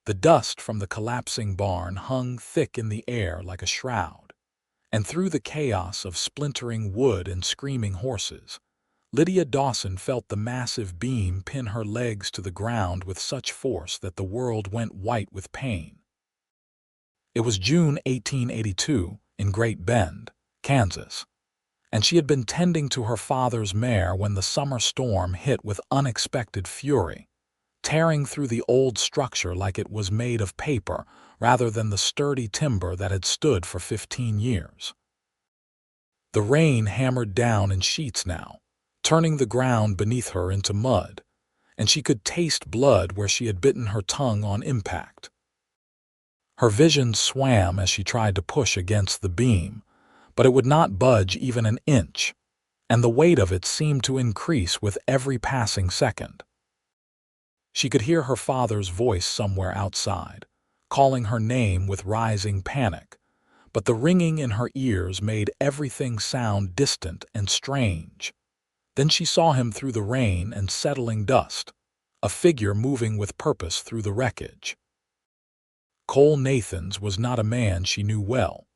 The dust from the collapsing barn hung thick in the air like a shroud, and through the chaos of splintering wood and screaming horses, Lydia Dawson felt the massive beam pin her legs to the ground with such force that the world went white with pain. It was June 1882 in Great Bend, Kansas, and she had been tending to her father's mare when the summer storm hit with unexpected fury, tearing through the old structure like it was made of paper rather than the sturdy timber that had stood for 15 years. The rain hammered down in sheets now, turning the ground beneath her into mud, and she could taste blood where she had bitten her tongue on impact. Her vision swam as she tried to push against the beam, but it would not budge even an inch, and the weight of it seemed to increase with every passing second. She could hear her father's voice somewhere outside, calling her name with rising panic, but the ringing in her ears made everything sound distant and strange. Then she saw him through the rain and settling dust, a figure moving with purpose through the wreckage. Cole Nathans was not a man she knew well,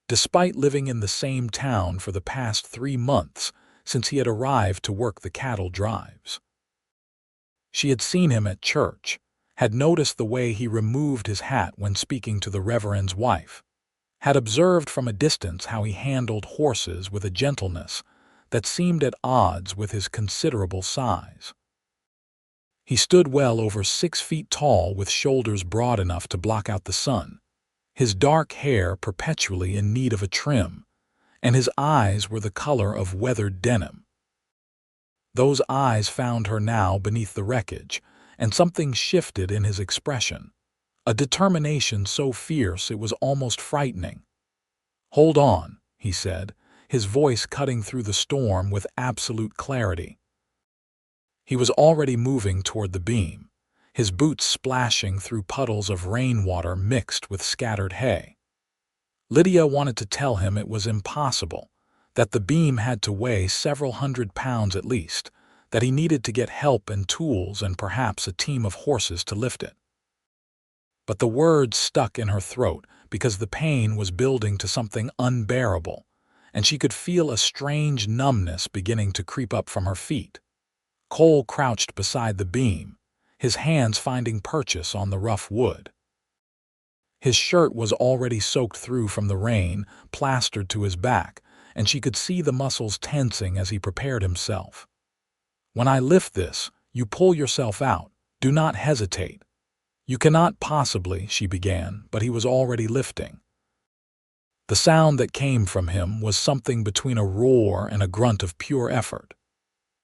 despite living in the same town for the past 3 months since he had arrived to work the cattle drives. She had seen him at church, had noticed the way he removed his hat when speaking to the Reverend's wife, had observed from a distance how he handled horses with a gentleness that seemed at odds with his considerable size. He stood well over 6 feet tall with shoulders broad enough to block out the sun, his dark hair perpetually in need of a trim, and his eyes were the color of weathered denim. Those eyes found her now beneath the wreckage, and something shifted in his expression, a determination so fierce it was almost frightening. "Hold on," he said, his voice cutting through the storm with absolute clarity. He was already moving toward the beam, his boots splashing through puddles of rainwater mixed with scattered hay. Lydia wanted to tell him it was impossible, that the beam had to weigh several hundred pounds at least, that he needed to get help and tools and perhaps a team of horses to lift it. But the words stuck in her throat because the pain was building to something unbearable, and she could feel a strange numbness beginning to creep up from her feet. Cole crouched beside the beam, his hands finding purchase on the rough wood. His shirt was already soaked through from the rain, plastered to his back, and she could see the muscles tensing as he prepared himself. "When I lift this, you pull yourself out. Do not hesitate." "You cannot possibly," she began, but he was already lifting. The sound that came from him was something between a roar and a grunt of pure effort.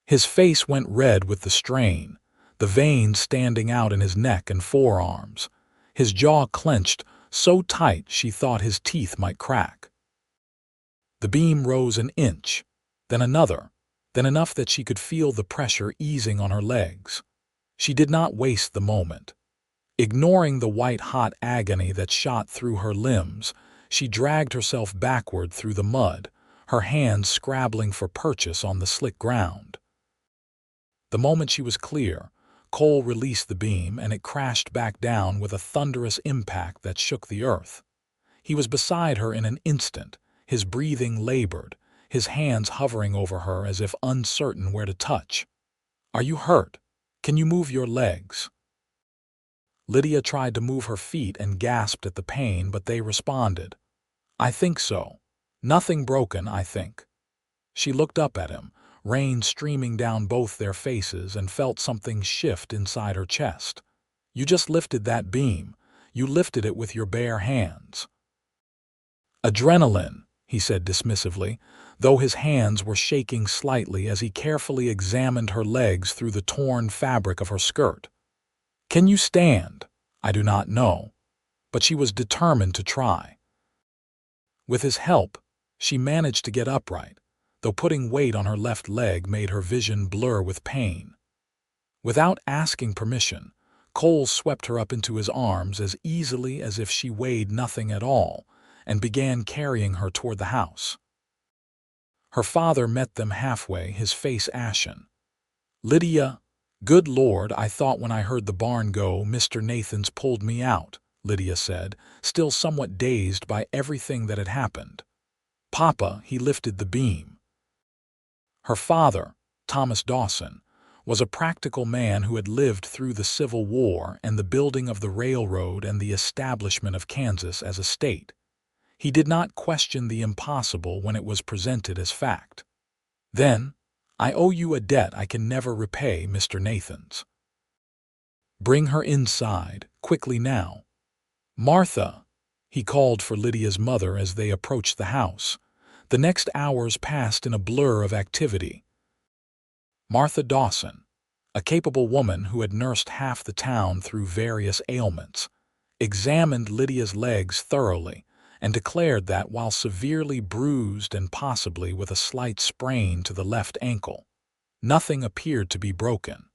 His face went red with the strain, the veins standing out in his neck and forearms. His jaw clenched so tight she thought his teeth might crack. The beam rose an inch, then another, then enough that she could feel the pressure easing on her legs. She did not waste the moment. Ignoring the white-hot agony that shot through her limbs, she dragged herself backward through the mud, her hands scrabbling for purchase on the slick ground. The moment she was clear, Cole released the beam and it crashed back down with a thunderous impact that shook the earth. He was beside her in an instant, his breathing labored, his hands hovering over her as if uncertain where to touch. "Are you hurt? Can you move your legs?" Lydia tried to move her feet and gasped at the pain, but they responded. "I think so. Nothing broken, I think." She looked up at him, rain streaming down both their faces, and felt something shift inside her chest. "You just lifted that beam. You lifted it with your bare hands." "Adrenaline," he said dismissively, though his hands were shaking slightly as he carefully examined her legs through the torn fabric of her skirt. "Can you stand?" "I do not know." But she was determined to try. With his help, she managed to get upright, though putting weight on her left leg made her vision blur with pain. Without asking permission, Cole swept her up into his arms as easily as if she weighed nothing at all, and began carrying her toward the house. Her father met them halfway, his face ashen. "Lydia," Good Lord, I thought when I heard the barn go, Mr. Nathans pulled me out, Lydia said, still somewhat dazed by everything that had happened. Papa, he lifted the beam. Her father, Thomas Dawson, was a practical man who had lived through the Civil War and the building of the railroad and the establishment of Kansas as a state. He did not question the impossible when it was presented as fact. Then, I owe you a debt I can never repay, Mr. Nathans. Bring her inside, quickly now. Martha, he called for Lydia's mother as they approached the house. The next hours passed in a blur of activity. Martha Dawson, a capable woman who had nursed half the town through various ailments, examined Lydia's legs thoroughly and declared that while severely bruised and possibly with a slight sprain to the left ankle, nothing appeared to be broken.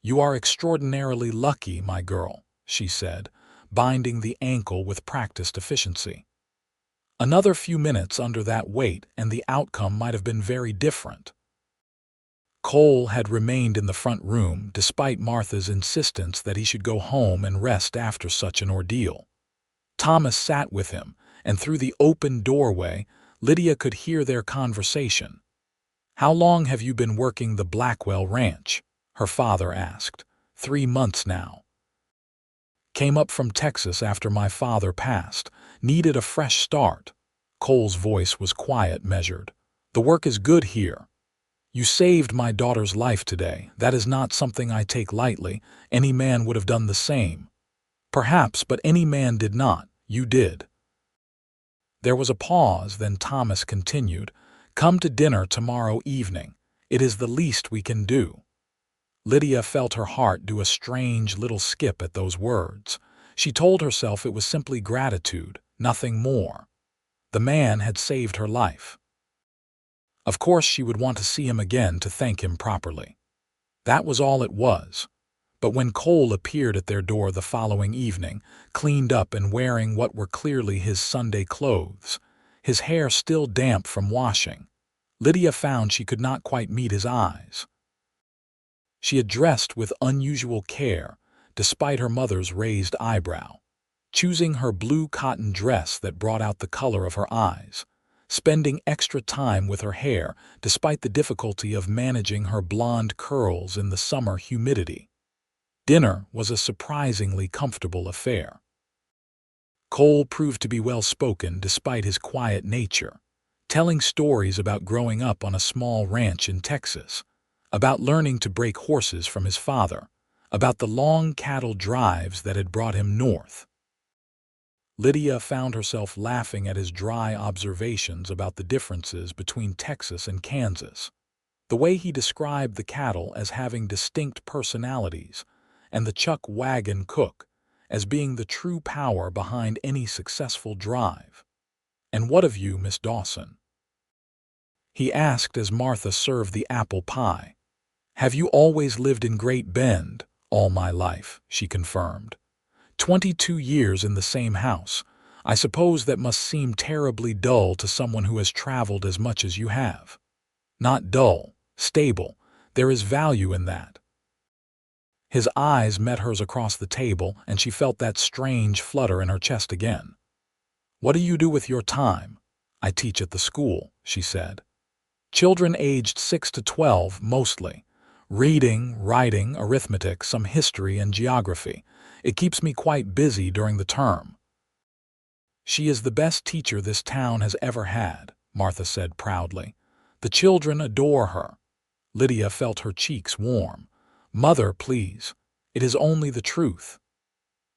"You are extraordinarily lucky, my girl," she said, binding the ankle with practiced efficiency. Another few minutes under that weight and the outcome might have been very different. Cole had remained in the front room despite Martha's insistence that he should go home and rest after such an ordeal. Thomas sat with him, and through the open doorway, Lydia could hear their conversation. "How long have you been working the Blackwell Ranch?" her father asked. 3 months now. "Came up from Texas after my father passed. Needed a fresh start." Cole's voice was quiet, measured. "The work is good here. You saved my daughter's life today. That is not something I take lightly. Any man would have done the same." "Perhaps, but any man did not. You did." There was a pause, then Thomas continued, "Come to dinner tomorrow evening. It is the least we can do." Lydia felt her heart do a strange little skip at those words. She told herself it was simply gratitude, nothing more. The man had saved her life. Of course she would want to see him again to thank him properly. That was all it was. But when Cole appeared at their door the following evening, cleaned up and wearing what were clearly his Sunday clothes, his hair still damp from washing, Lydia found she could not quite meet his eyes. She had dressed with unusual care, despite her mother's raised eyebrow, choosing her blue cotton dress that brought out the color of her eyes, spending extra time with her hair despite the difficulty of managing her blonde curls in the summer humidity. Dinner was a surprisingly comfortable affair. Cole proved to be well-spoken despite his quiet nature, telling stories about growing up on a small ranch in Texas, about learning to break horses from his father, about the long cattle drives that had brought him north. Lydia found herself laughing at his dry observations about the differences between Texas and Kansas, the way he described the cattle as having distinct personalities, and the chuck wagon cook as being the true power behind any successful drive. "And what of you, Miss Dawson?" he asked as Martha served the apple pie. "Have you always lived in Great Bend?" "All my life," she confirmed. 22 years in the same house. I suppose that must seem terribly dull to someone who has traveled as much as you have." "Not dull, stable. There is value in that." His eyes met hers across the table, and she felt that strange flutter in her chest again. "What do you do with your time?" "I teach at the school," she said. "Children aged 6 to 12, mostly. Reading, writing, arithmetic, some history and geography. It keeps me quite busy during the term." "She is the best teacher this town has ever had," Martha said proudly. "The children adore her." Lydia felt her cheeks warm. "Mother, please. It is only the truth."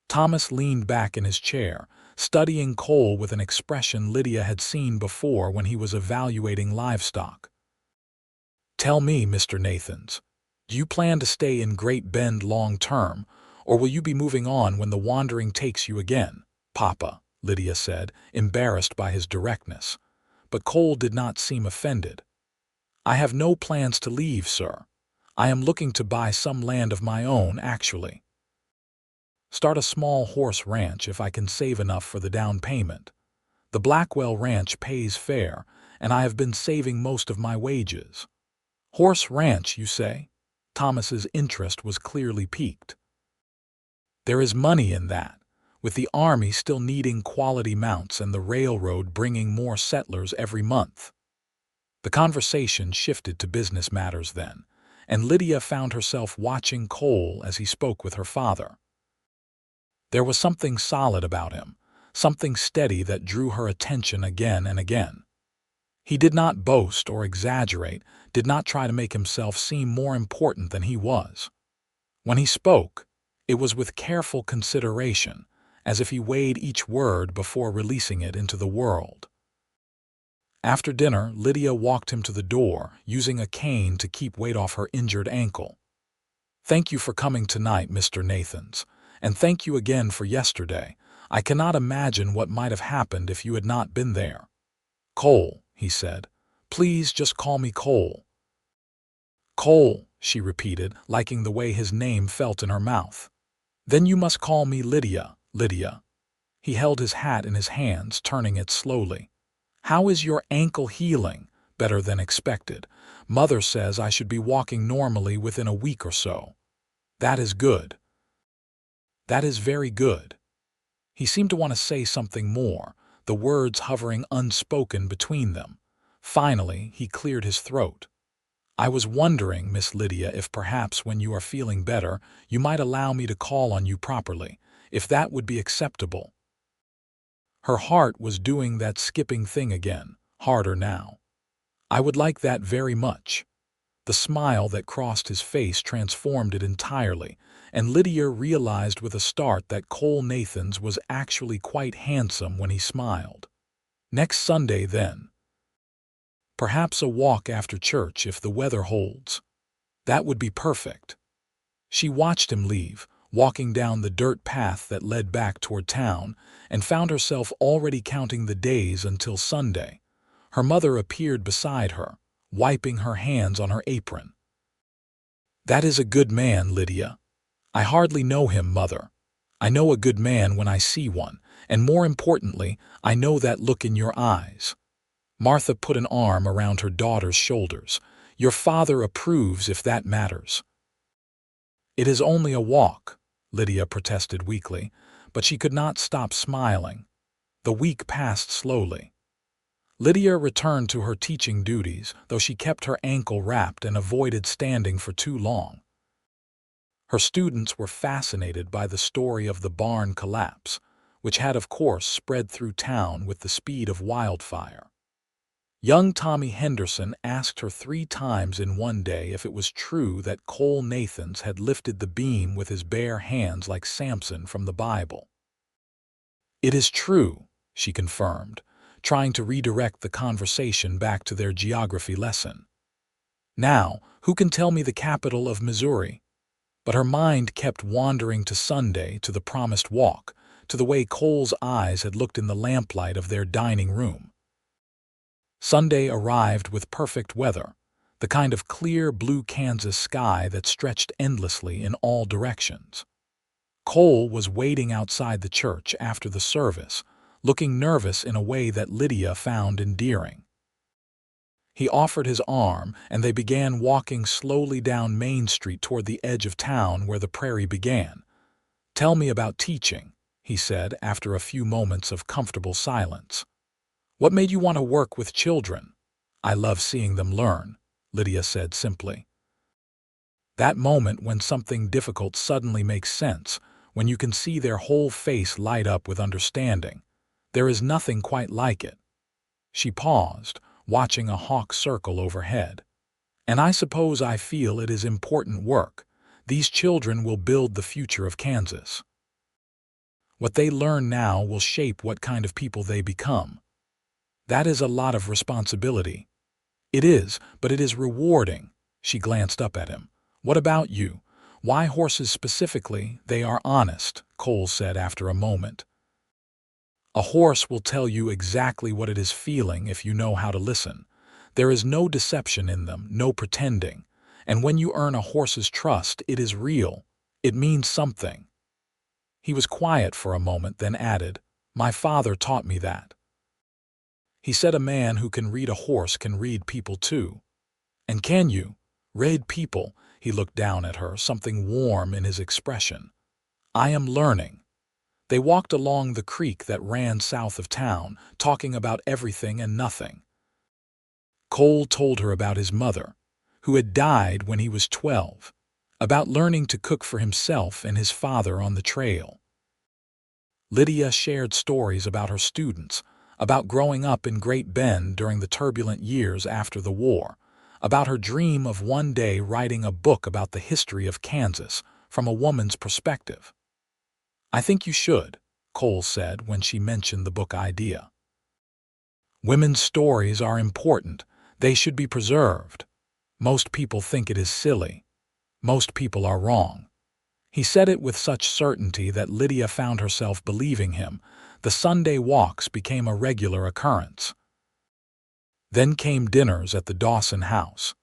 Thomas leaned back in his chair, studying Cole with an expression Lydia had seen before when he was evaluating livestock. "Tell me, Mr. Nathans, do you plan to stay in Great Bend long term, or will you be moving on when the wandering takes you again?" "Papa," Lydia said, embarrassed by his directness. But Cole did not seem offended. "I have no plans to leave, sir. I am looking to buy some land of my own, actually. Start a small horse ranch if I can save enough for the down payment. The Blackwell Ranch pays fair, and I have been saving most of my wages." "Horse ranch, you say?" Thomas's interest was clearly piqued. There is money in that, with the army still needing quality mounts and the railroad bringing more settlers every month. The conversation shifted to business matters then, and Lydia found herself watching Cole as he spoke with her father. There was something solid about him, something steady that drew her attention again and again. He did not boast or exaggerate, did not try to make himself seem more important than he was. When he spoke, it was with careful consideration, as if he weighed each word before releasing it into the world. After dinner, Lydia walked him to the door, using a cane to keep weight off her injured ankle. "Thank you for coming tonight, Mr. Nathans, and thank you again for yesterday. I cannot imagine what might have happened if you had not been there." "Cole," he said. "Please just call me Cole." "Cole," she repeated, liking the way his name felt in her mouth. "Then you must call me Lydia, Lydia." He held his hat in his hands, turning it slowly. "How is your ankle healing?" "Better than expected. Mother says I should be walking normally within a week or so." "That is good." "That is very good." He seemed to want to say something more, the words hovering unspoken between them. Finally, he cleared his throat. "I was wondering, Miss Lydia, if perhaps when you are feeling better, you might allow me to call on you properly, if that would be acceptable." Her heart was doing that skipping thing again, harder now. "I would like that very much." The smile that crossed his face transformed it entirely, and Lydia realized with a start that Cole Nathans was actually quite handsome when he smiled. "Next Sunday, then. Perhaps a walk after church if the weather holds." "That would be perfect." She watched him leave, walking down the dirt path that led back toward town, and found herself already counting the days until Sunday. Her mother appeared beside her, wiping her hands on her apron. "That is a good man, Lydia." "I hardly know him, Mother." "I know a good man when I see one, and more importantly, I know that look in your eyes." Martha put an arm around her daughter's shoulders. "Your father approves if that matters." "It is only a walk," Lydia protested weakly, but she could not stop smiling. The week passed slowly. Lydia returned to her teaching duties, though she kept her ankle wrapped and avoided standing for too long. Her students were fascinated by the story of the barn collapse, which had of course spread through town with the speed of wildfire. Young Tommy Henderson asked her 3 times in one day if it was true that Cole Nathans had lifted the beam with his bare hands like Samson from the Bible. "It is true," she confirmed, trying to redirect the conversation back to their geography lesson. "Now, who can tell me the capital of Missouri?" But her mind kept wandering to Sunday, to the promised walk, to the way Cole's eyes had looked in the lamplight of their dining room. Sunday arrived with perfect weather, the kind of clear blue Kansas sky that stretched endlessly in all directions. Cole was waiting outside the church after the service, looking nervous in a way that Lydia found endearing. He offered his arm, and they began walking slowly down Main Street toward the edge of town where the prairie began. "Tell me about teaching," he said after a few moments of comfortable silence. "What made you want to work with children?" "I love seeing them learn," Lydia said simply. That moment when something difficult suddenly makes sense, when you can see their whole face light up with understanding. There is nothing quite like it. She paused, watching a hawk circle overhead. "And I suppose I feel it is important work. These children will build the future of Kansas. What they learn now will shape what kind of people they become. That is a lot of responsibility." "It is, but it is rewarding." She glanced up at him. "What about you? Why horses specifically?" "They are honest," Cole said after a moment. "A horse will tell you exactly what it is feeling if you know how to listen. There is no deception in them, no pretending. And when you earn a horse's trust, it is real. It means something." He was quiet for a moment, then added, "My father taught me that. He said a man who can read a horse can read people too." "And can you?" "Read people?" He looked down at her, something warm in his expression. "I am learning." They walked along the creek that ran south of town, talking about everything and nothing. Cole told her about his mother, who had died when he was 12, about learning to cook for himself and his father on the trail. Lydia shared stories about her students, about growing up in Great Bend during the turbulent years after the war, about her dream of one day writing a book about the history of Kansas from a woman's perspective. "I think you should," Cole said when she mentioned the book idea. "Women's stories are important. They should be preserved. Most people think it is silly. Most people are wrong." He said it with such certainty that Lydia found herself believing him. The Sunday walks became a regular occurrence. Then came dinners at the Dawson house,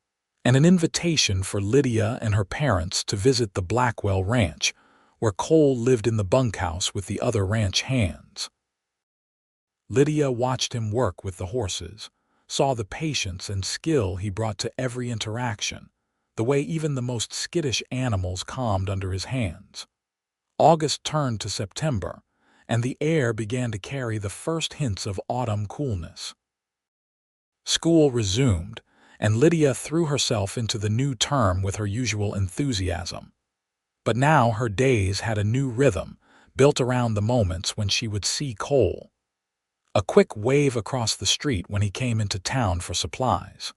and an invitation for Lydia and her parents to visit the Blackwell Ranch, where Cole lived in the bunkhouse with the other ranch hands. Lydia watched him work with the horses, saw the patience and skill he brought to every interaction, the way even the most skittish animals calmed under his hands. August turned to September, and the air began to carry the first hints of autumn coolness. School resumed, and Lydia threw herself into the new term with her usual enthusiasm. But now her days had a new rhythm, built around the moments when she would see Cole. A quick wave across the street when he came into town for supplies.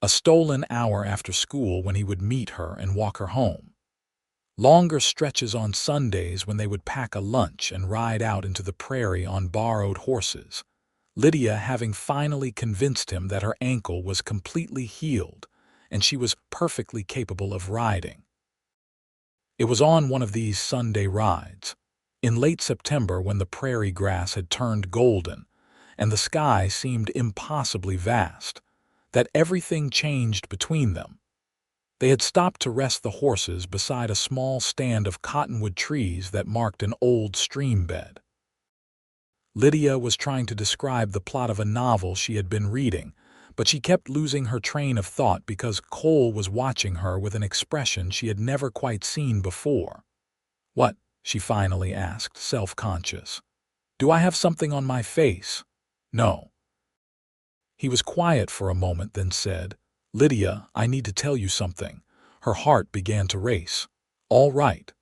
A stolen hour after school when he would meet her and walk her home. Longer stretches on Sundays when they would pack a lunch and ride out into the prairie on borrowed horses, Lydia having finally convinced him that her ankle was completely healed and she was perfectly capable of riding. It was on one of these Sunday rides, in late September when the prairie grass had turned golden and the sky seemed impossibly vast, that everything changed between them. They had stopped to rest the horses beside a small stand of cottonwood trees that marked an old stream bed. Lydia was trying to describe the plot of a novel she had been reading, but she kept losing her train of thought because Cole was watching her with an expression she had never quite seen before. "What?" she finally asked, self-conscious. "Do I have something on my face?" "No." He was quiet for a moment, then said, "Lydia, I need to tell you something." Her heart began to race. "All right."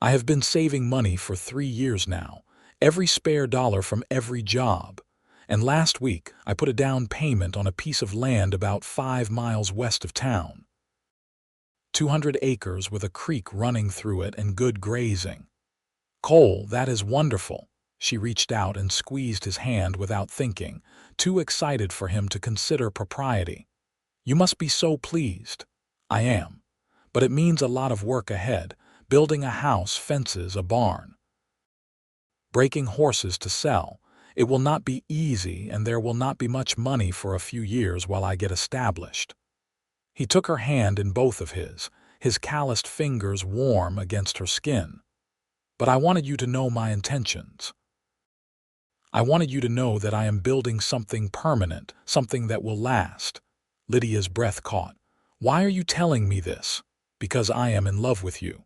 "I have been saving money for 3 years now, every spare dollar from every job, and last week I put a down payment on a piece of land about 5 miles west of town. 200 acres with a creek running through it and good grazing." "Cole, that is wonderful." She reached out and squeezed his hand without thinking, too excited for him to consider propriety. "You must be so pleased." "I am. But it means a lot of work ahead, building a house, fences, a barn. Breaking horses to sell. It will not be easy, and there will not be much money for a few years while I get established." He took her hand in both of his calloused fingers warm against her skin. "But I wanted you to know my intentions. I wanted you to know that I am building something permanent, something that will last." Lydia's breath caught. "Why are you telling me this?" "Because I am in love with you."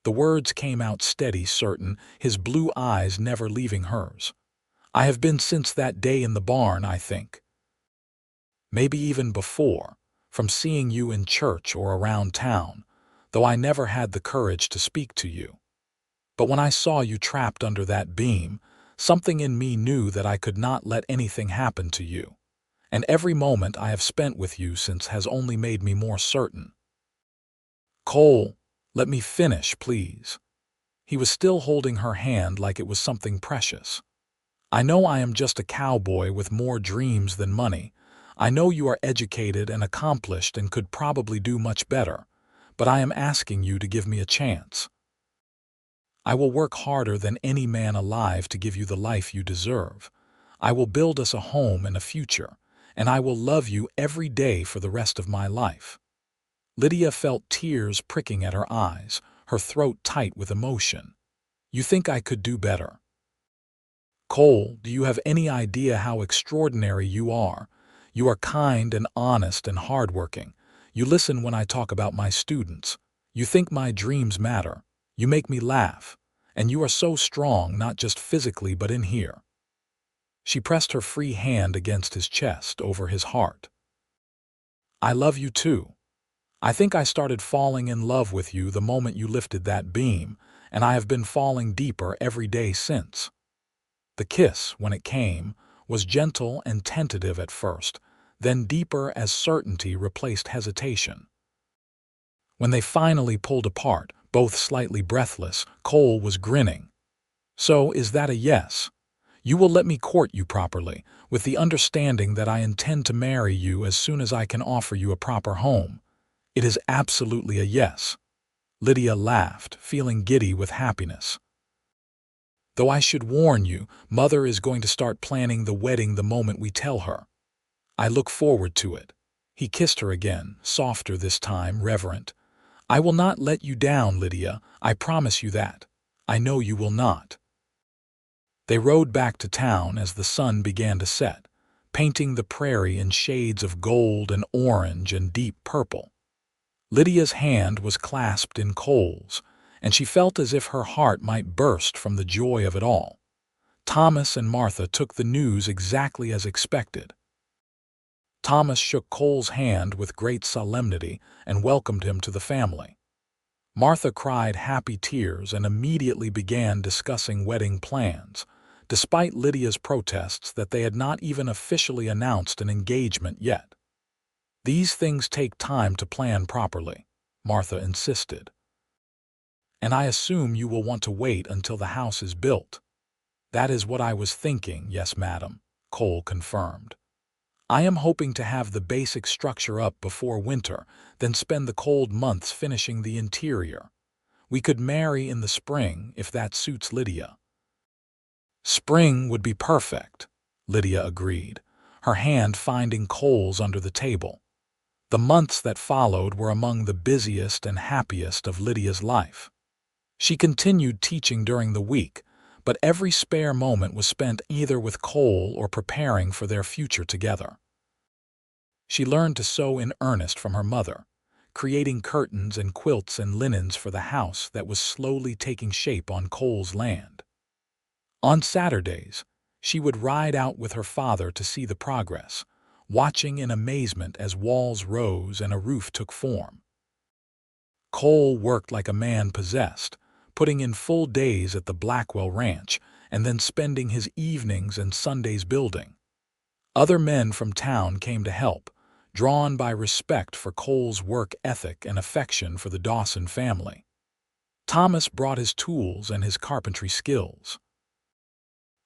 The words came out steady, certain, his blue eyes never leaving hers. "I have been since that day in the barn, I think. Maybe even before, from seeing you in church or around town, though I never had the courage to speak to you. But when I saw you trapped under that beam, something in me knew that I could not let anything happen to you. And every moment I have spent with you since has only made me more certain." "Cole, let me finish, please." He was still holding her hand like it was something precious. "I know I am just a cowboy with more dreams than money. I know you are educated and accomplished and could probably do much better, but I am asking you to give me a chance. I will work harder than any man alive to give you the life you deserve. I will build us a home and a future, and I will love you every day for the rest of my life." Lydia felt tears pricking at her eyes, her throat tight with emotion. "You think I could do better? Cole, do you have any idea how extraordinary you are? You are kind and honest and hardworking. You listen when I talk about my students. You think my dreams matter. You make me laugh. And you are so strong, not just physically, but in here." She pressed her free hand against his chest, over his heart. "I love you too. I think I started falling in love with you the moment you lifted that beam, and I have been falling deeper every day since." The kiss, when it came, was gentle and tentative at first, then deeper as certainty replaced hesitation. When they finally pulled apart, both slightly breathless, Cole was grinning. "So, is that a yes? You will let me court you properly, with the understanding that I intend to marry you as soon as I can offer you a proper home." "It is absolutely a yes." Lydia laughed, feeling giddy with happiness. "Though I should warn you, Mother is going to start planning the wedding the moment we tell her. I look forward to it." He kissed her again, softer this time, reverent. "I will not let you down, Lydia. I promise you that. I know you will not." They rode back to town as the sun began to set, painting the prairie in shades of gold and orange and deep purple. Lydia's hand was clasped in Cole's, and she felt as if her heart might burst from the joy of it all. Thomas and Martha took the news exactly as expected. Thomas shook Cole's hand with great solemnity and welcomed him to the family. Martha cried happy tears and immediately began discussing wedding plans, despite Lydia's protests that they had not even officially announced an engagement yet. "These things take time to plan properly," Martha insisted. "And I assume you will want to wait until the house is built." "That is what I was thinking, yes, madam," Cole confirmed. "I am hoping to have the basic structure up before winter, then spend the cold months finishing the interior. We could marry in the spring if that suits Lydia." "Spring would be perfect," Lydia agreed, her hand finding Cole's under the table. The months that followed were among the busiest and happiest of Lydia's life. She continued teaching during the week, but every spare moment was spent either with Cole or preparing for their future together. She learned to sew in earnest from her mother, creating curtains and quilts and linens for the house that was slowly taking shape on Cole's land. On Saturdays, she would ride out with her father to see the progress, watching in amazement as walls rose and a roof took form. Cole worked like a man possessed, putting in full days at the Blackwell Ranch and then spending his evenings and Sundays building. Other men from town came to help, drawn by respect for Cole's work ethic and affection for the Dawson family. Thomas brought his tools and his carpentry skills.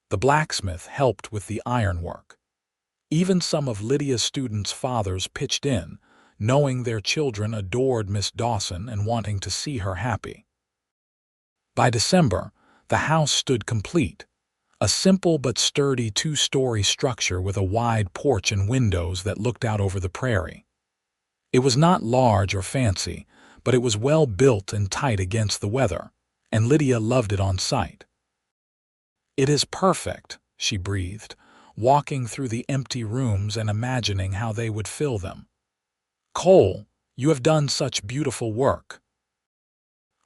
The blacksmith helped with the ironwork. Even some of Lydia's students' fathers pitched in, knowing their children adored Miss Dawson and wanting to see her happy. By December, the house stood complete, a simple but sturdy two-story structure with a wide porch and windows that looked out over the prairie. It was not large or fancy, but it was well built and tight against the weather, and Lydia loved it on sight. "It is perfect," she breathed, walking through the empty rooms and imagining how they would fill them. "Cole, you have done such beautiful work."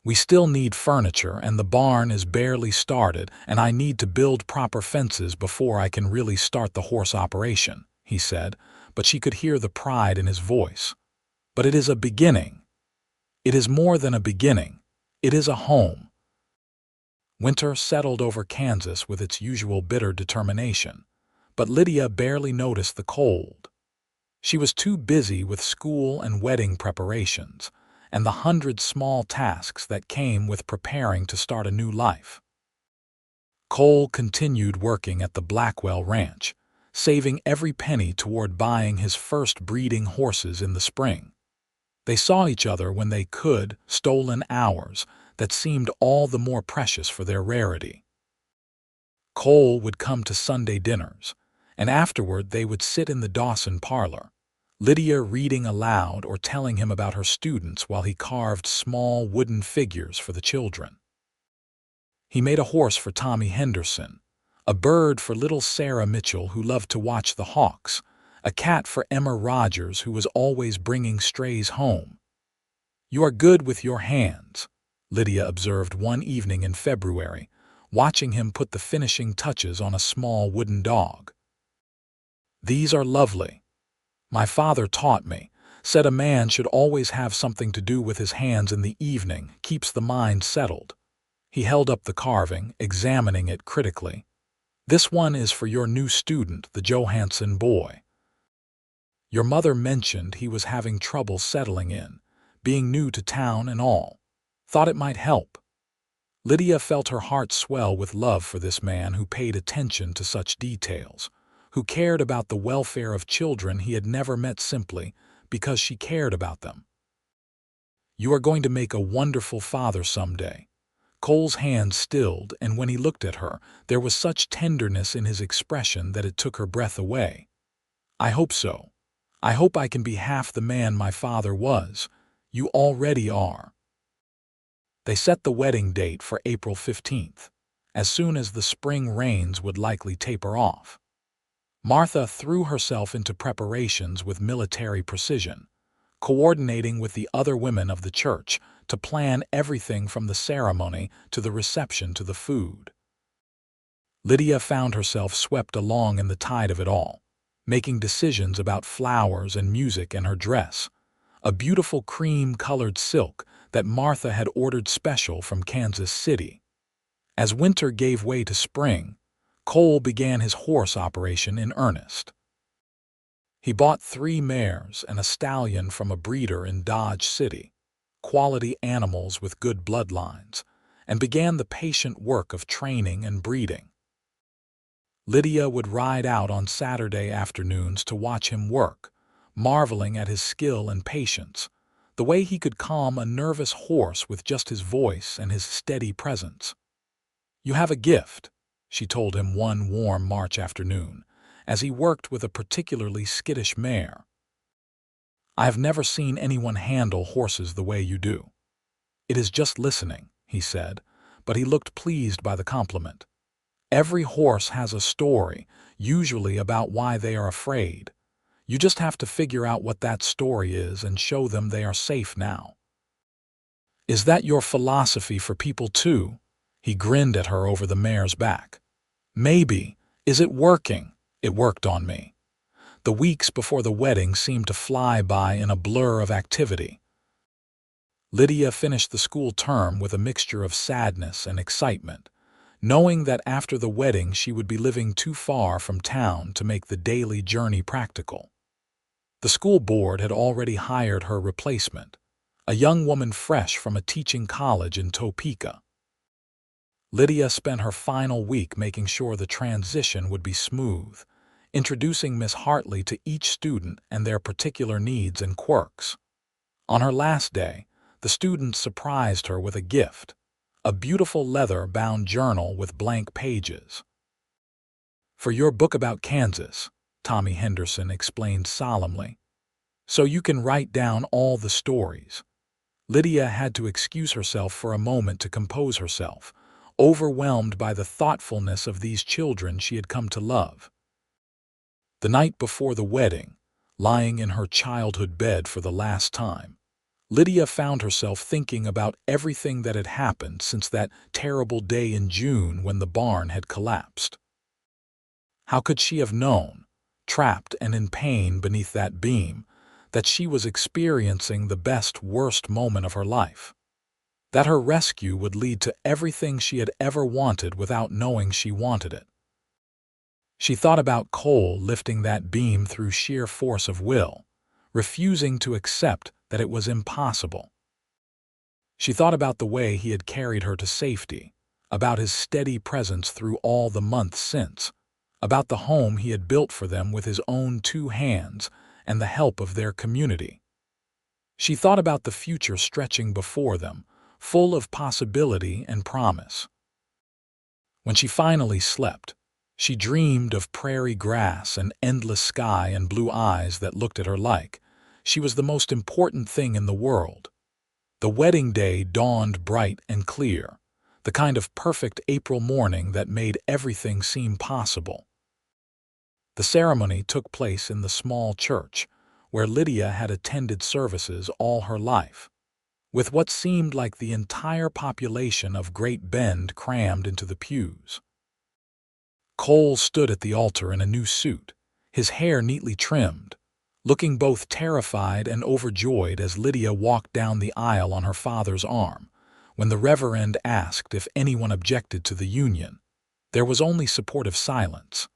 "We still need furniture, and the barn is barely started, and I need to build proper fences before I can really start the horse operation," he said, but she could hear the pride in his voice. "But it is a beginning. It is more than a beginning. It is a home." Winter settled over Kansas with its usual bitter determination, but Lydia barely noticed the cold. She was too busy with school and wedding preparations, and the 100 small tasks that came with preparing to start a new life. Cole continued working at the Blackwell Ranch, saving every penny toward buying his first breeding horses in the spring. They saw each other when they could, stolen hours that seemed all the more precious for their rarity. Cole would come to Sunday dinners, and afterward they would sit in the Dawson parlor, Lydia reading aloud or telling him about her students while he carved small wooden figures for the children. He made a horse for Tommy Henderson, a bird for little Sarah Mitchell who loved to watch the hawks, a cat for Emma Rogers who was always bringing strays home. "You are good with your hands," Lydia observed one evening in February, watching him put the finishing touches on a small wooden dog. "These are lovely. My father taught me, said a man should always have something to do with his hands in the evening, keeps the mind settled." He held up the carving, examining it critically. "This one is for your new student, the Johansson boy. Your mother mentioned he was having trouble settling in, being new to town and all. Thought it might help." Lydia felt her heart swell with love for this man who paid attention to such details, who cared about the welfare of children he had never met simply because she cared about them. "You are going to make a wonderful father someday." Cole's hand stilled, and when he looked at her, there was such tenderness in his expression that it took her breath away. "I hope so. I hope I can be half the man my father was. You already are." They set the wedding date for April 15th, as soon as the spring rains would likely taper off. Martha threw herself into preparations with military precision, coordinating with the other women of the church to plan everything from the ceremony to the reception to the food. Lydia found herself swept along in the tide of it all, making decisions about flowers and music and her dress, a beautiful cream-colored silk that Martha had ordered special from Kansas City. As winter gave way to spring, Cole began his horse operation in earnest. He bought 3 mares and a stallion from a breeder in Dodge City, quality animals with good bloodlines, and began the patient work of training and breeding. Lydia would ride out on Saturday afternoons to watch him work, marveling at his skill and patience, the way he could calm a nervous horse with just his voice and his steady presence. "You have a gift," she told him one warm March afternoon, as he worked with a particularly skittish mare. "I have never seen anyone handle horses the way you do." "It is just listening," he said, but he looked pleased by the compliment. "Every horse has a story, usually about why they are afraid. You just have to figure out what that story is and show them they are safe now." "Is that your philosophy for people too?" He grinned at her over the mare's back. "Maybe. Is it working?" "It worked on me." The weeks before the wedding seemed to fly by in a blur of activity. Lydia finished the school term with a mixture of sadness and excitement, knowing that after the wedding she would be living too far from town to make the daily journey practical. The school board had already hired her replacement, a young woman fresh from a teaching college in Topeka. Lydia spent her final week making sure the transition would be smooth, introducing Miss Hartley to each student and their particular needs and quirks. On her last day, the students surprised her with a gift, a beautiful leather-bound journal with blank pages. "For your book about Kansas," Tommy Henderson explained solemnly, "so you can write down all the stories." Lydia had to excuse herself for a moment to compose herself, overwhelmed by the thoughtfulness of these children she had come to love. The night before the wedding, lying in her childhood bed for the last time, Lydia found herself thinking about everything that had happened since that terrible day in June when the barn had collapsed. How could she have known, trapped and in pain beneath that beam, that she was experiencing the worst moment of her life? That her rescue would lead to everything she had ever wanted without knowing she wanted it? She thought about Cole lifting that beam through sheer force of will, refusing to accept that it was impossible. She thought about the way he had carried her to safety, about his steady presence through all the months since, about the home he had built for them with his own 2 hands and the help of their community. She thought about the future stretching before them, full of possibility and promise. When she finally slept, she dreamed of prairie grass and endless sky and blue eyes that looked at her like she was the most important thing in the world. The wedding day dawned bright and clear, the kind of perfect April morning that made everything seem possible. The ceremony took place in the small church, where Lydia had attended services all her life, with what seemed like the entire population of Great Bend crammed into the pews. Cole stood at the altar in a new suit, his hair neatly trimmed, looking both terrified and overjoyed as Lydia walked down the aisle on her father's arm. When the Reverend asked if anyone objected to the union, there was only supportive silence.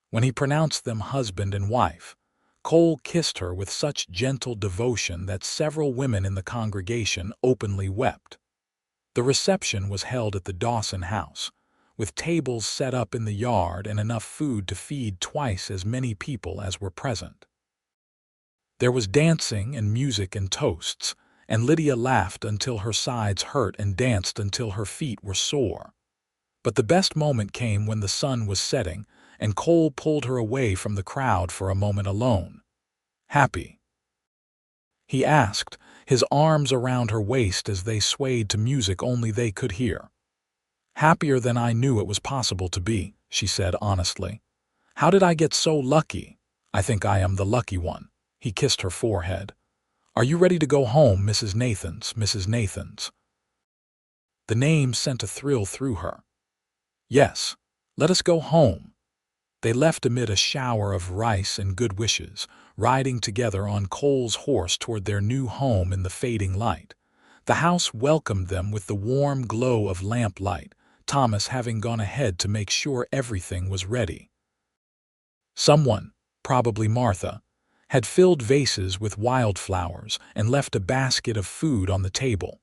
When he pronounced them husband and wife, Cole kissed her with such gentle devotion that several women in the congregation openly wept. The reception was held at the Dawson house, with tables set up in the yard and enough food to feed twice as many people as were present. There was dancing and music and toasts, and Lydia laughed until her sides hurt and danced until her feet were sore. But the best moment came when the sun was setting and Cole pulled her away from the crowd for a moment alone. "Happy?" he asked, his arms around her waist as they swayed to music only they could hear. "Happier than I knew it was possible to be," she said honestly. "How did I get so lucky? I think I am the lucky one." He kissed her forehead. "Are you ready to go home, Mrs. Nathans, Mrs. Nathans?" The name sent a thrill through her. "Yes, let us go home." They left amid a shower of rice and good wishes, riding together on Cole's horse toward their new home in the fading light. The house welcomed them with the warm glow of lamplight, Thomas having gone ahead to make sure everything was ready. Someone, probably Martha, had filled vases with wildflowers and left a basket of food on the table.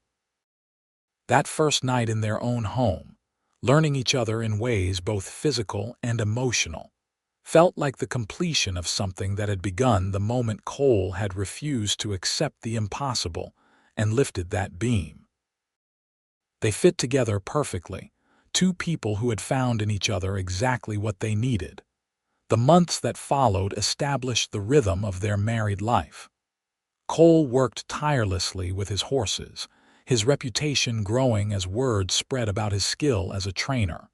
That first night in their own home, learning each other in ways both physical and emotional, felt like the completion of something that had begun the moment Cole had refused to accept the impossible and lifted that beam. They fit together perfectly, two people who had found in each other exactly what they needed. The months that followed established the rhythm of their married life. Cole worked tirelessly with his horses, his reputation growing as word spread about his skill as a trainer.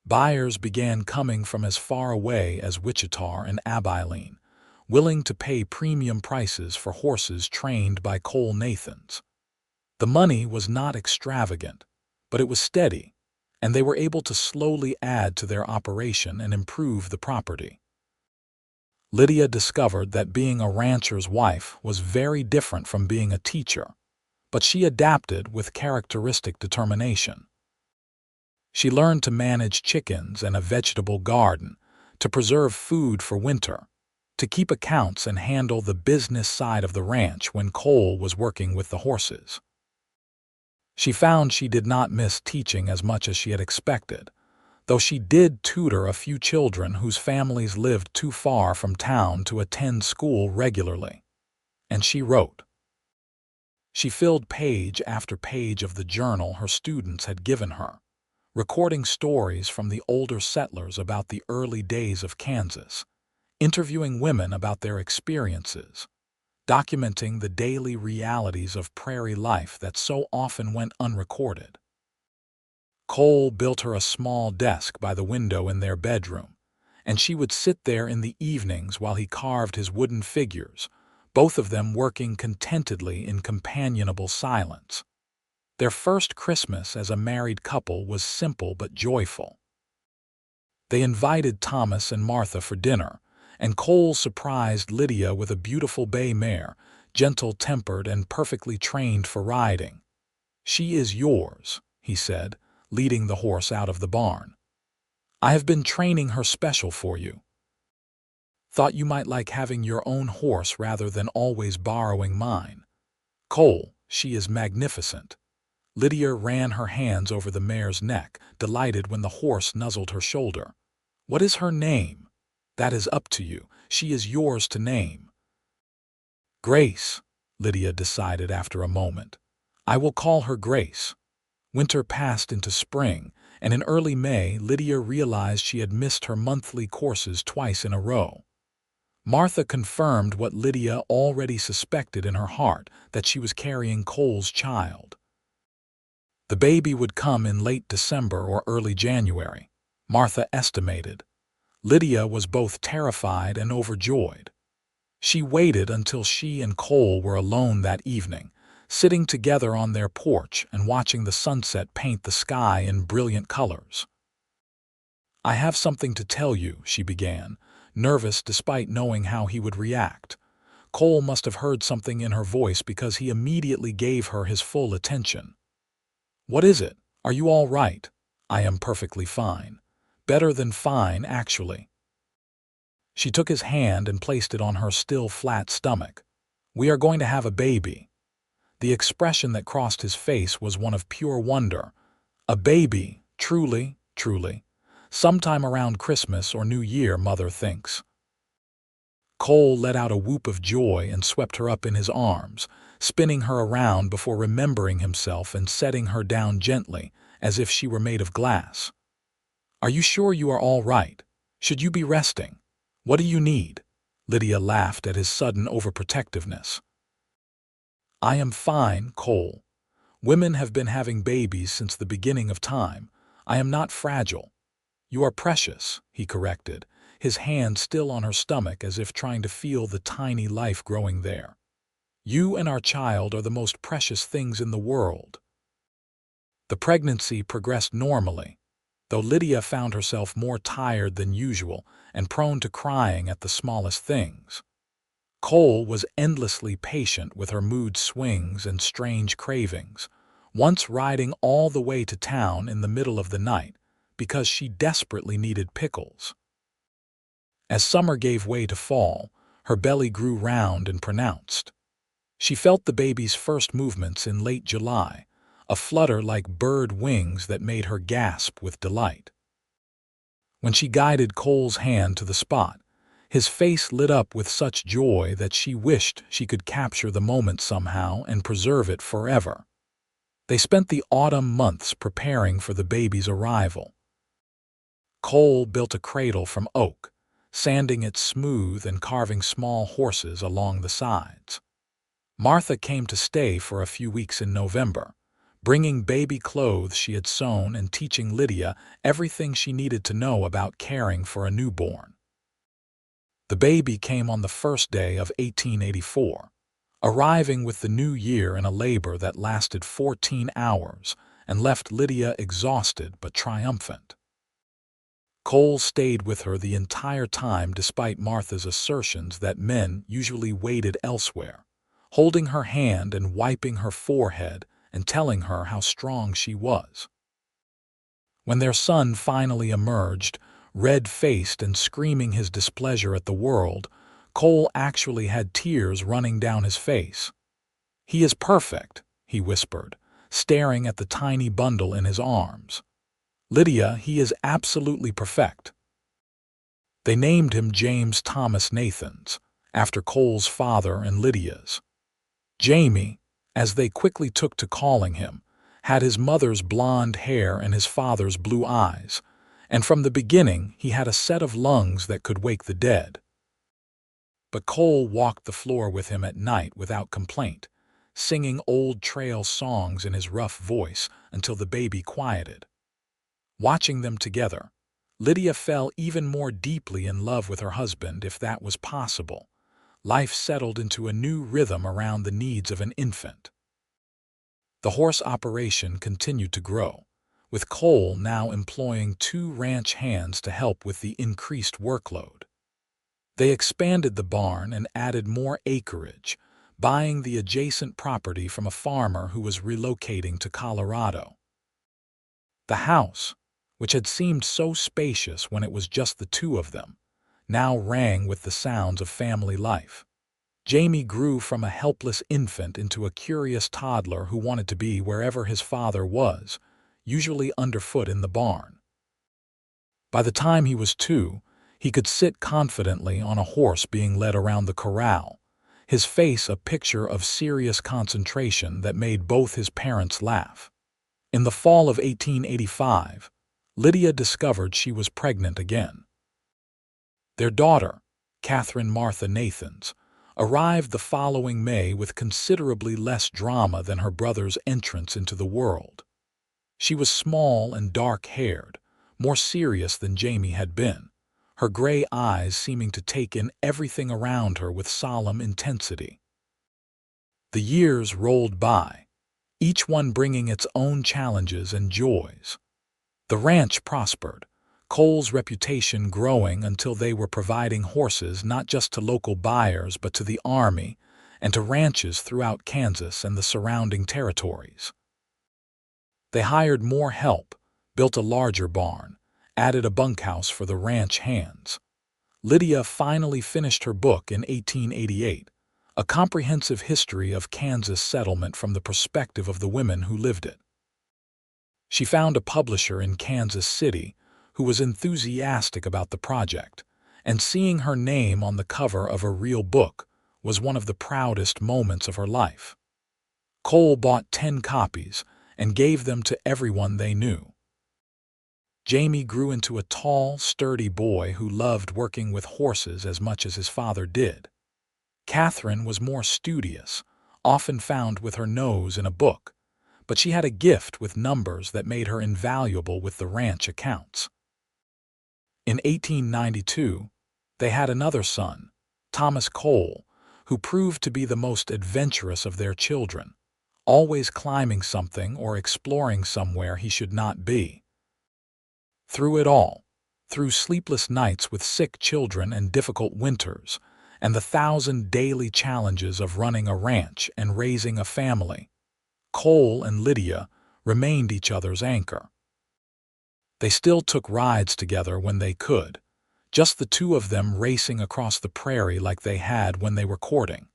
Buyers began coming from as far away as Wichita and Abilene, willing to pay premium prices for horses trained by Cole Nathans. The money was not extravagant, but it was steady, and they were able to slowly add to their operation and improve the property. Lydia discovered that being a rancher's wife was very different from being a teacher, but she adapted with characteristic determination. She learned to manage chickens and a vegetable garden, to preserve food for winter, to keep accounts and handle the business side of the ranch when Cole was working with the horses. She found she did not miss teaching as much as she had expected, though she did tutor a few children whose families lived too far from town to attend school regularly. And she wrote. She filled page after page of the journal her students had given her, recording stories from the older settlers about the early days of Kansas, interviewing women about their experiences, documenting the daily realities of prairie life that so often went unrecorded. Cole built her a small desk by the window in their bedroom, and she would sit there in the evenings while he carved his wooden figures, both of them working contentedly in companionable silence. Their first Christmas as a married couple was simple but joyful. They invited Thomas and Martha for dinner, and Cole surprised Lydia with a beautiful bay mare, gentle-tempered and perfectly trained for riding. "She is yours," he said, leading the horse out of the barn. "I have been training her special for you. Thought you might like having your own horse rather than always borrowing mine. Cole, she is magnificent." Lydia ran her hands over the mare's neck, delighted when the horse nuzzled her shoulder. "What is her name?" "That is up to you. She is yours to name." "Grace," Lydia decided after a moment. "I will call her Grace." Winter passed into spring, and in early May, Lydia realized she had missed her monthly courses twice in a row. Martha confirmed what Lydia already suspected in her heart, that she was carrying Cole's child. The baby would come in late December or early January, Martha estimated, Lydia was both terrified and overjoyed. She waited until she and Cole were alone that evening, sitting together on their porch and watching the sunset paint the sky in brilliant colors. "I have something to tell you," she began, nervous despite knowing how he would react. Cole must have heard something in her voice because he immediately gave her his full attention. "What is it? Are you all right?" "I am perfectly fine. Better than fine, actually." She took his hand and placed it on her still flat stomach. "We are going to have a baby." The expression that crossed his face was one of pure wonder. "A baby, truly, truly. Sometime around Christmas or New Year, Mother thinks." Cole let out a whoop of joy and swept her up in his arms, spinning her around before remembering himself and setting her down gently, as if she were made of glass. "Are you sure you are all right? Should you be resting? What do you need?" Lydia laughed at his sudden overprotectiveness. "I am fine, Cole. Women have been having babies since the beginning of time. I am not fragile." "You are precious," he corrected, his hand still on her stomach as if trying to feel the tiny life growing there. "You and our child are the most precious things in the world." The pregnancy progressed normally, though Lydia found herself more tired than usual and prone to crying at the smallest things. Cole was endlessly patient with her mood swings and strange cravings, once riding all the way to town in the middle of the night because she desperately needed pickles. As summer gave way to fall, her belly grew round and pronounced. She felt the baby's first movements in late July, a flutter like bird wings that made her gasp with delight. When she guided Cole's hand to the spot, his face lit up with such joy that she wished she could capture the moment somehow and preserve it forever. They spent the autumn months preparing for the baby's arrival. Cole built a cradle from oak, sanding it smooth and carving small horses along the sides. Martha came to stay for a few weeks in November, bringing baby clothes she had sewn and teaching Lydia everything she needed to know about caring for a newborn. The baby came on the first day of 1884, arriving with the new year in a labor that lasted 14 hours and left Lydia exhausted but triumphant. Cole stayed with her the entire time despite Martha's assertions that men usually waited elsewhere, holding her hand and wiping her forehead and telling her how strong she was. When their son finally emerged, red-faced and screaming his displeasure at the world, Cole actually had tears running down his face. "He is perfect," he whispered, staring at the tiny bundle in his arms. "Lydia, he is absolutely perfect." They named him James Thomas Nathans, after Cole's father and Lydia's. Jamie, as they quickly took to calling him, had his mother's blonde hair and his father's blue eyes, and from the beginning he had a set of lungs that could wake the dead. But Cole walked the floor with him at night without complaint, singing old trail songs in his rough voice until the baby quieted. Watching them together, Lydia fell even more deeply in love with her husband, if that was possible. Life settled into a new rhythm around the needs of an infant. The horse operation continued to grow, with Cole now employing 2 ranch hands to help with the increased workload. They expanded the barn and added more acreage, buying the adjacent property from a farmer who was relocating to Colorado. The house, which had seemed so spacious when it was just the 2 of them, now rang with the sounds of family life. Jamie grew from a helpless infant into a curious toddler who wanted to be wherever his father was, usually underfoot in the barn. By the time he was 2, he could sit confidently on a horse being led around the corral, his face a picture of serious concentration that made both his parents laugh. In the fall of 1885, Lydia discovered she was pregnant again. Their daughter, Catherine Martha Nathans, arrived the following May with considerably less drama than her brother's entrance into the world. She was small and dark-haired, more serious than Jamie had been, her gray eyes seeming to take in everything around her with solemn intensity. The years rolled by, each one bringing its own challenges and joys. The ranch prospered, Cole's reputation growing until they were providing horses not just to local buyers but to the army and to ranches throughout Kansas and the surrounding territories. They hired more help, built a larger barn, added a bunkhouse for the ranch hands. Lydia finally finished her book in 1888, a comprehensive history of Kansas settlement from the perspective of the women who lived it. She found a publisher in Kansas City who was enthusiastic about the project, and seeing her name on the cover of a real book was one of the proudest moments of her life. Cole bought 10 copies and gave them to everyone they knew. Jamie grew into a tall, sturdy boy who loved working with horses as much as his father did. Catherine was more studious, often found with her nose in a book, but she had a gift with numbers that made her invaluable with the ranch accounts. In 1892, they had another son, Thomas Cole, who proved to be the most adventurous of their children, always climbing something or exploring somewhere he should not be. Through it all, through sleepless nights with sick children and difficult winters, and the 1,000 daily challenges of running a ranch and raising a family, Cole and Lydia remained each other's anchor. They still took rides together when they could, just the two of them racing across the prairie like they had when they were courting.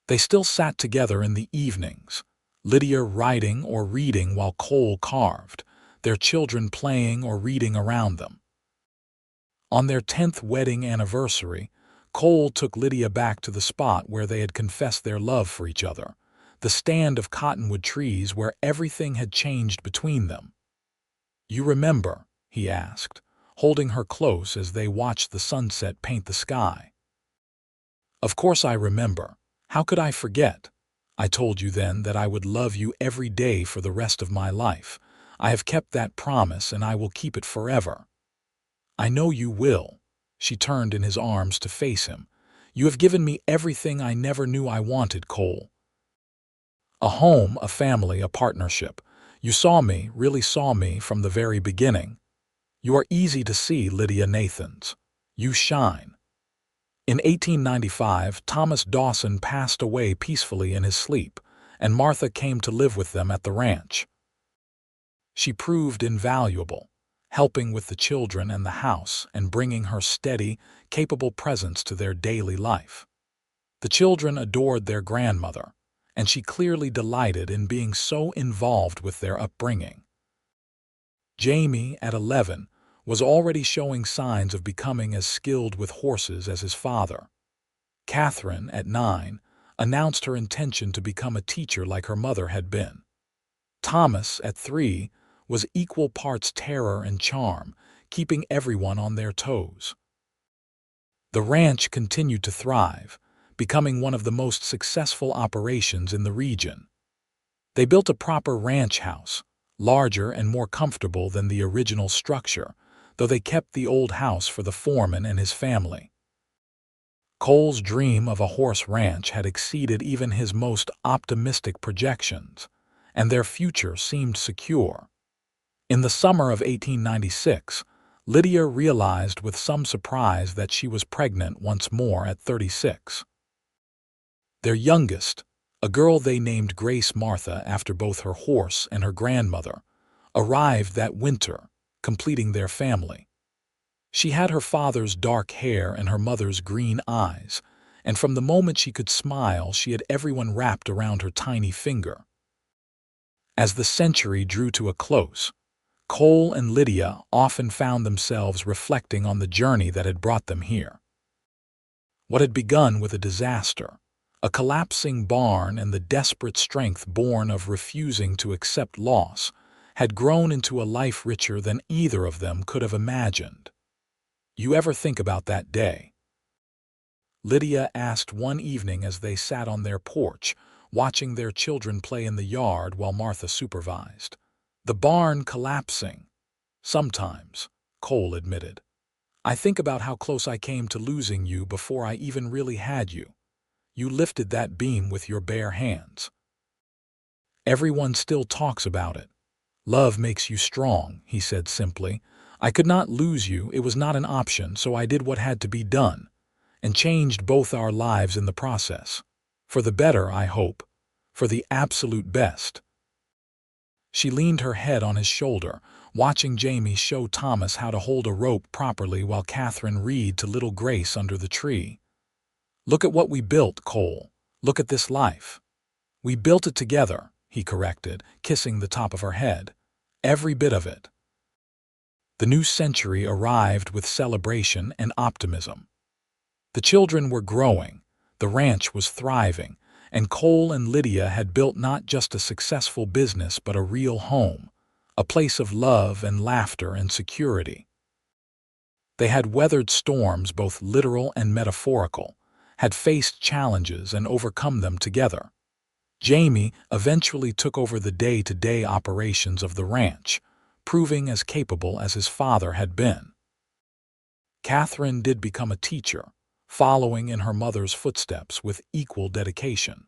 They still sat together in the evenings, Lydia writing or reading while Cole carved, their children playing or reading around them. On their 10th wedding anniversary, Cole took Lydia back to the spot where they had confessed their love for each other, the stand of cottonwood trees where everything had changed between them. "You remember?" he asked, holding her close as they watched the sunset paint the sky. "Of course I remember. How could I forget? I told you then that I would love you every day for the rest of my life. I have kept that promise and I will keep it forever." "I know you will." She turned in his arms to face him. "You have given me everything I never knew I wanted, Cole. A home, a family, a partnership. You saw me, really saw me from the very beginning. You are easy to see, Lydia Nathans. You shine." In 1895, Thomas Dawson passed away peacefully in his sleep, and Martha came to live with them at the ranch. She proved invaluable, helping with the children and the house and bringing her steady, capable presence to their daily life. The children adored their grandmother, and she clearly delighted in being so involved with their upbringing. Jamie, at 11, was already showing signs of becoming as skilled with horses as his father. Catherine, at 9, announced her intention to become a teacher like her mother had been. Thomas, at 3, was equal parts terror and charm, keeping everyone on their toes. The ranch continued to thrive, becoming one of the most successful operations in the region. They built a proper ranch house, larger and more comfortable than the original structure, though they kept the old house for the foreman and his family. Cole's dream of a horse ranch had exceeded even his most optimistic projections, and their future seemed secure. In the summer of 1896, Lydia realized with some surprise that she was pregnant once more at 36. Their youngest, a girl they named Grace Martha after both her horse and her grandmother, arrived that winter, completing their family. She had her father's dark hair and her mother's green eyes, and from the moment she could smile, she had everyone wrapped around her tiny finger. As the century drew to a close, Cole and Lydia often found themselves reflecting on the journey that had brought them here. What had begun with a disaster, a collapsing barn and the desperate strength born of refusing to accept loss, had grown into a life richer than either of them could have imagined. "You ever think about that day?" Lydia asked one evening as they sat on their porch, watching their children play in the yard while Martha supervised. "The barn collapsing." "Sometimes," Cole admitted. I think about how close I came to losing you before I even really had you. You lifted that beam with your bare hands. Everyone still talks about it. Love makes you strong, he said simply. I could not lose you, it was not an option, so I did what had to be done, and changed both our lives in the process. For the better, I hope. For the absolute best. She leaned her head on his shoulder, watching Jamie show Thomas how to hold a rope properly while Catherine read to little Grace under the tree. Look at what we built, Cole. Look at this life. We built it together, he corrected, kissing the top of her head. Every bit of it. The new century arrived with celebration and optimism. The children were growing, the ranch was thriving, and Cole and Lydia had built not just a successful business but a real home, a place of love and laughter and security. They had weathered storms, both literal and metaphorical, had faced challenges and overcome them together. Jamie eventually took over the day-to-day operations of the ranch, proving as capable as his father had been. Catherine did become a teacher, following in her mother's footsteps with equal dedication.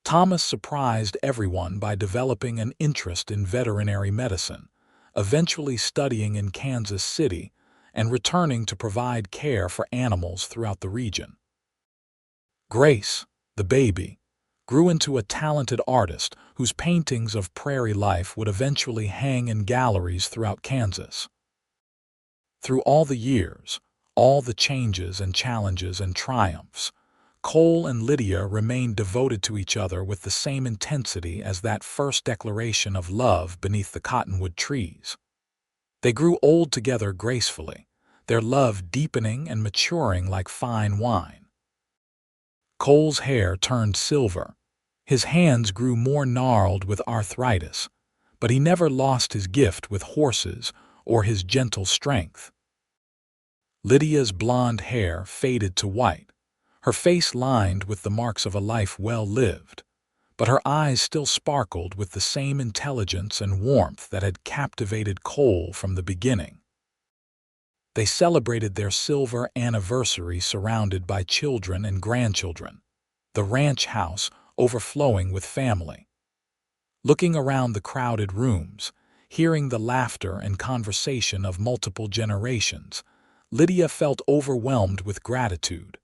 Thomas surprised everyone by developing an interest in veterinary medicine, eventually studying in Kansas City and returning to provide care for animals throughout the region. Grace, the baby, grew into a talented artist whose paintings of prairie life would eventually hang in galleries throughout Kansas. Through all the years, all the changes and challenges and triumphs, Cole and Lydia remained devoted to each other with the same intensity as that first declaration of love beneath the cottonwood trees. They grew old together gracefully, their love deepening and maturing like fine wine. Cole's hair turned silver. His hands grew more gnarled with arthritis, but he never lost his gift with horses or his gentle strength. Lydia's blonde hair faded to white, her face lined with the marks of a life well lived, but her eyes still sparkled with the same intelligence and warmth that had captivated Cole from the beginning. They celebrated their silver anniversary surrounded by children and grandchildren, the ranch house overflowing with family. Looking around the crowded rooms, hearing the laughter and conversation of multiple generations, Lydia felt overwhelmed with gratitude.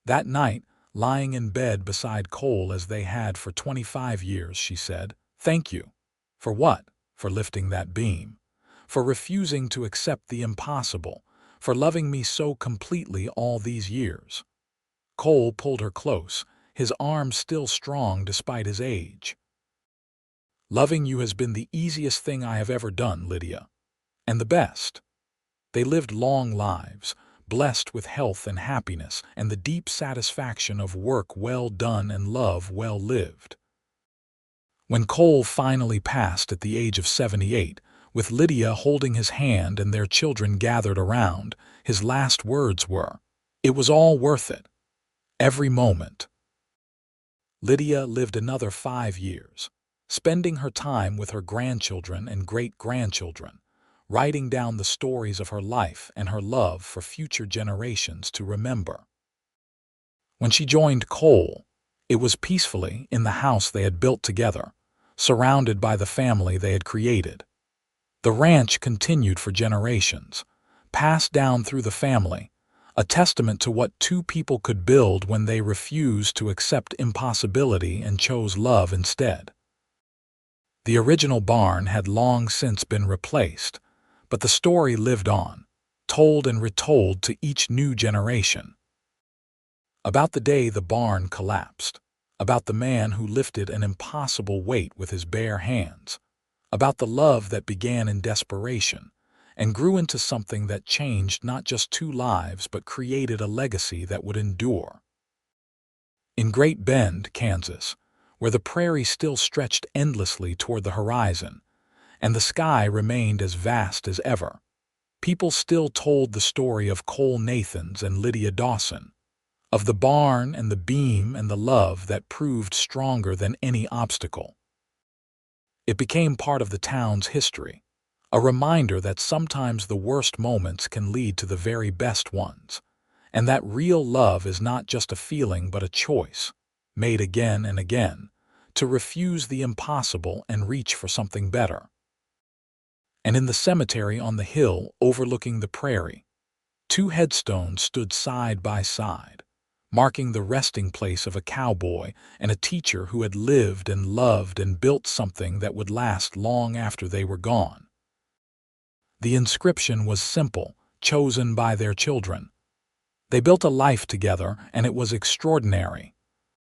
That night, lying in bed beside Cole as they had for 25 years, she said, "Thank you." For what? For lifting that beam. For refusing to accept the impossible. For loving me so completely all these years. Cole pulled her close, his arms still strong despite his age. Loving you has been the easiest thing I have ever done, Lydia. And the best. They lived long lives, blessed with health and happiness and the deep satisfaction of work well done and love well lived. When Cole finally passed at the age of 78, with Lydia holding his hand and their children gathered around, his last words were, "It was all worth it. Every moment." Lydia lived another 5 years, spending her time with her grandchildren and great-grandchildren, writing down the stories of her life and her love for future generations to remember. When she joined Cole, it was peacefully in the house they had built together, surrounded by the family they had created. The ranch continued for generations, passed down through the family, a testament to what two people could build when they refused to accept impossibility and chose love instead. The original barn had long since been replaced, but the story lived on, told and retold to each new generation. About the day the barn collapsed, about the man who lifted an impossible weight with his bare hands, about the love that began in desperation and grew into something that changed not just 2 lives but created a legacy that would endure. In Great Bend, Kansas, where the prairie still stretched endlessly toward the horizon, and the sky remained as vast as ever, people still told the story of Cole Nathans and Lydia Dawson, of the barn and the beam and the love that proved stronger than any obstacle. It became part of the town's history, a reminder that sometimes the worst moments can lead to the very best ones, and that real love is not just a feeling but a choice, made again and again, to refuse the impossible and reach for something better. And in the cemetery on the hill overlooking the prairie, two headstones stood side by side, marking the resting place of a cowboy and a teacher who had lived and loved and built something that would last long after they were gone. The inscription was simple, chosen by their children. They built a life together, and it was extraordinary.